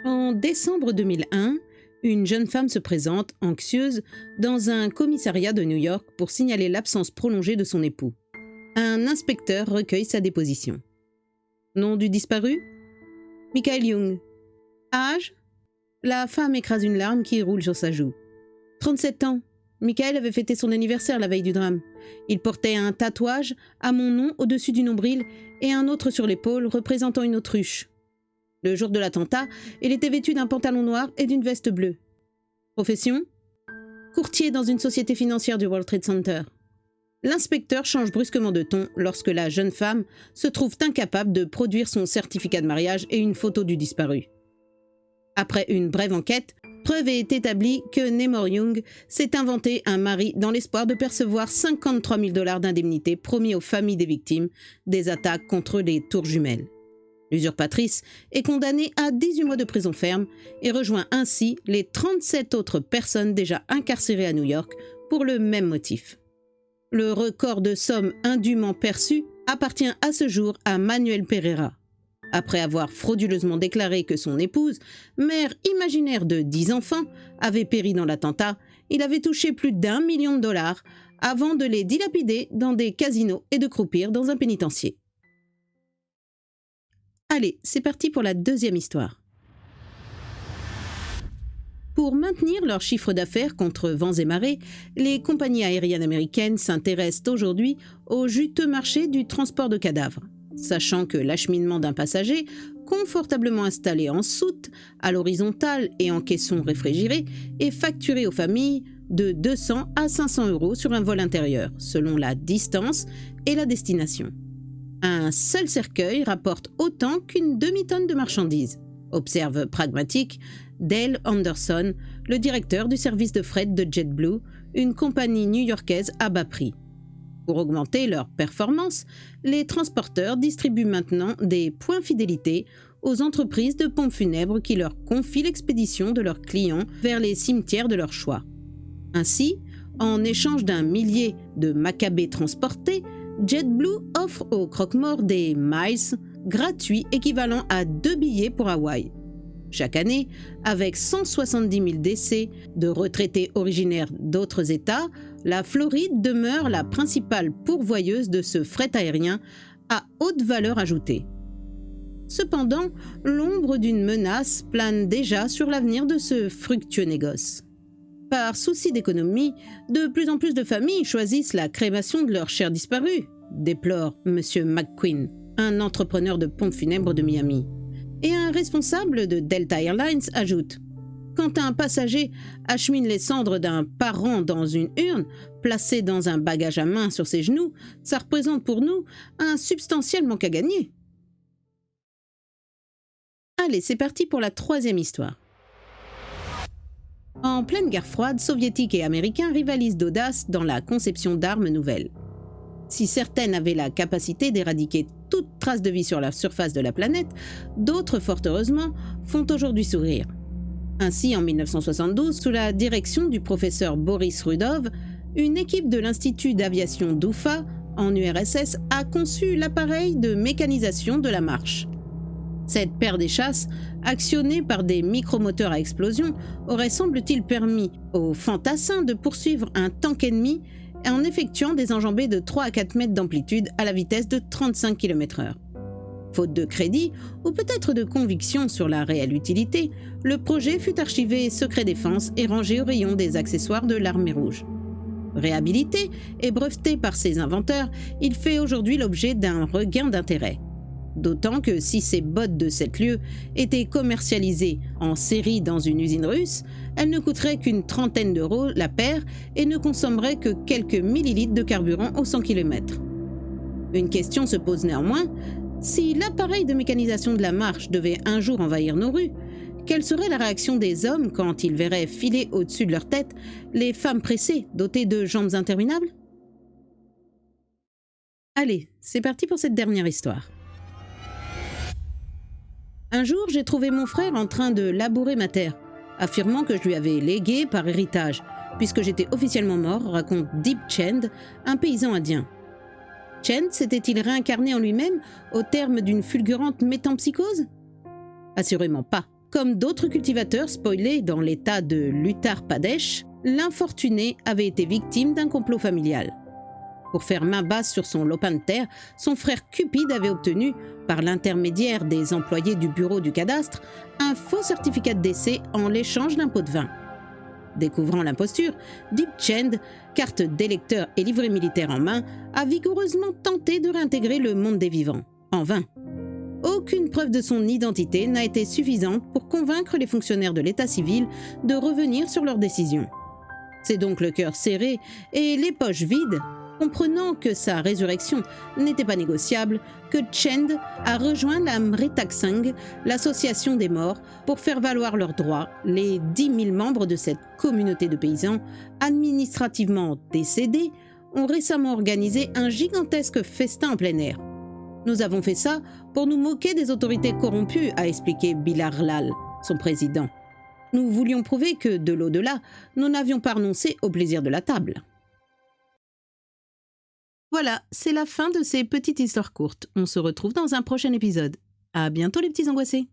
En décembre 2001, une jeune femme se présente, anxieuse, dans un commissariat de New York pour signaler l'absence prolongée de son époux. Un inspecteur recueille sa déposition. Nom du disparu? Michael Young. Âge? La femme écrase une larme qui roule sur sa joue. 37 ans. Michael avait fêté son anniversaire la veille du drame. Il portait un tatouage à mon nom au-dessus du nombril et un autre sur l'épaule représentant une autruche. Le jour de l'attentat, il était vêtu d'un pantalon noir et d'une veste bleue. Profession? Courtier dans une société financière du World Trade Center. L'inspecteur change brusquement de ton lorsque la jeune femme se trouve incapable de produire son certificat de mariage et une photo du disparu. Après une brève enquête, preuve est établie que Nemore Young s'est inventé un mari dans l'espoir de percevoir 53 000 $ d'indemnité promis aux familles des victimes des attaques contre les tours jumelles. L'usurpatrice est condamnée à 18 mois de prison ferme et rejoint ainsi les 37 autres personnes déjà incarcérées à New York pour le même motif. Le record de sommes indûment perçues appartient à ce jour à Manuel Pereira. Après avoir frauduleusement déclaré que son épouse, mère imaginaire de 10 enfants, avait péri dans l'attentat, il avait touché plus d'1 million de $ avant de les dilapider dans des casinos et de croupir dans un pénitencier. Allez, c'est parti pour la deuxième histoire. Pour maintenir leur chiffre d'affaires contre vents et marées, les compagnies aériennes américaines s'intéressent aujourd'hui au juteux marché du transport de cadavres. Sachant que l'acheminement d'un passager, confortablement installé en soute, à l'horizontale et en caisson réfrigéré, est facturé aux familles de 200 à 500 € sur un vol intérieur, selon la distance et la destination. Un seul cercueil rapporte autant qu'une demi-tonne de marchandises, observe pragmatique Dale Anderson, le directeur du service de fret de JetBlue, une compagnie new-yorkaise à bas prix. Pour augmenter leur performance, les transporteurs distribuent maintenant des points fidélité aux entreprises de pompes funèbres qui leur confient l'expédition de leurs clients vers les cimetières de leur choix. Ainsi, en échange d'un millier de macabées transportés, JetBlue offre aux croque-morts des miles gratuits équivalents à 2 billets pour Hawaï. Chaque année, avec 170 000 décès de retraités originaires d'autres États, la Floride demeure la principale pourvoyeuse de ce fret aérien à haute valeur ajoutée. Cependant, l'ombre d'une menace plane déjà sur l'avenir de ce fructueux négoce. Par souci d'économie, de plus en plus de familles choisissent la crémation de leurs chers disparus, déplore M. McQueen, un entrepreneur de pompes funèbres de Miami. Et un responsable de Delta Airlines ajoute « Quand un passager achemine les cendres d'un parent dans une urne, placée dans un bagage à main sur ses genoux, ça représente pour nous un substantiel manque à gagner. » Allez, c'est parti pour la troisième histoire. En pleine guerre froide, soviétiques et américains rivalisent d'audace dans la conception d'armes nouvelles. Si certaines avaient la capacité d'éradiquer toute trace de vie sur la surface de la planète, d'autres, fort heureusement, font aujourd'hui sourire. Ainsi, en 1972, sous la direction du professeur Boris Rudov, une équipe de l'Institut d'aviation d'Oufa, en URSS, a conçu l'appareil de mécanisation de la marche. Cette paire d'échasses, actionnée par des micromoteurs à explosion, aurait semble-t-il permis aux fantassins de poursuivre un tank ennemi en effectuant des enjambées de 3 à 4 mètres d'amplitude à la vitesse de 35 km/h. Faute de crédit, ou peut-être de conviction sur la réelle utilité, le projet fut archivé secret défense et rangé au rayon des accessoires de l'armée rouge. Réhabilité et breveté par ses inventeurs, il fait aujourd'hui l'objet d'un regain d'intérêt. D'autant que si ces bottes de 7 lieues étaient commercialisées en série dans une usine russe, elles ne coûteraient qu'une trentaine d'euros la paire et ne consommeraient que quelques millilitres de carburant au 100 km. Une question se pose néanmoins, si l'appareil de mécanisation de la marche devait un jour envahir nos rues, quelle serait la réaction des hommes quand ils verraient filer au-dessus de leur tête les femmes pressées dotées de jambes interminables? Allez, c'est parti pour cette dernière histoire. Un jour, j'ai trouvé mon frère en train de labourer ma terre, affirmant que je lui avais légué par héritage, puisque j'étais officiellement mort, raconte Deep Chand, un paysan indien. Chand s'était-il réincarné en lui-même au terme d'une fulgurante métempsychose? Assurément pas, comme d'autres cultivateurs spoilés dans l'état de l'Uttar Pradesh, l'infortuné avait été victime d'un complot familial. Pour faire main basse sur son lopin de terre, son frère Cupide avait obtenu, par l'intermédiaire des employés du bureau du cadastre, un faux certificat de décès en l'échange d'un pot de vin. Découvrant l'imposture, Deep Chand, carte d'électeur et livret militaire en main, a vigoureusement tenté de réintégrer le monde des vivants. En vain. Aucune preuve de son identité n'a été suffisante pour convaincre les fonctionnaires de l'état civil de revenir sur leur décision. C'est donc le cœur serré et les poches vides, comprenant que sa résurrection n'était pas négociable, que Chand a rejoint la Mritak Sangh, l'association des morts, pour faire valoir leurs droits. Les 10 000 membres de cette communauté de paysans, administrativement décédés, ont récemment organisé un gigantesque festin en plein air. Nous avons fait ça pour nous moquer des autorités corrompues, a expliqué Bilal Lal, son président. Nous voulions prouver que, de l'au-delà, nous n'avions pas renoncé au plaisir de la table. Voilà, c'est la fin de ces petites histoires courtes. On se retrouve dans un prochain épisode. À bientôt les petits angoissés.